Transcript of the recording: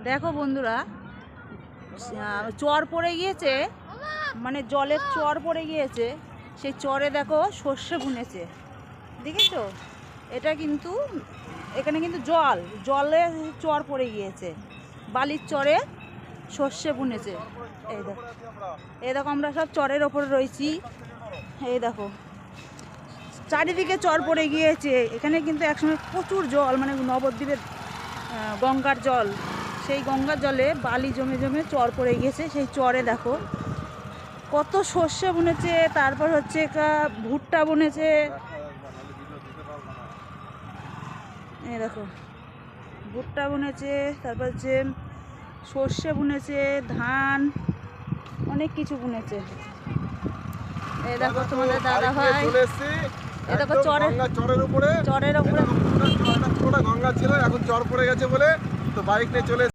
দেখো বন্ধুরা, চর পড়ে গিয়েছে, মানে জলের চর পড়ে গিয়েছে। সেই চরে দেখো সর্ষে বুনেছে, দেখেছো? এটা কিন্তু এখানে কিন্তু জলে চর পড়ে গিয়েছে, বালির চরে সর্ষে বুনেছে। এই দেখো আমরা সব চরের ওপরে রয়েছি। এই দেখো চারিদিকে চর পড়ে গিয়েছে। এখানে কিন্তু একসময় প্রচুর জল, মানে নবদ্বীপের গঙ্গার জল, সেই গঙ্গার জলে বালি জমে জমে চর পড়ে গিয়েছে। সেই চরে দেখো কত সর্ষে বুনেছে, তারপর হচ্ছে ভুট্টা বুনেছে। এই দেখো ভুট্টা বুনেছে, তারপর হচ্ছে সর্ষে বুনেছে, ধান, অনেক কিছু বুনেছে। এই দেখো তোমাদের দাদা ভাই, এই দেখো চরের উপরে গঙ্গা ছিল, এখন চর পড়ে গেছে বলে তো বাইক নিয়ে চলে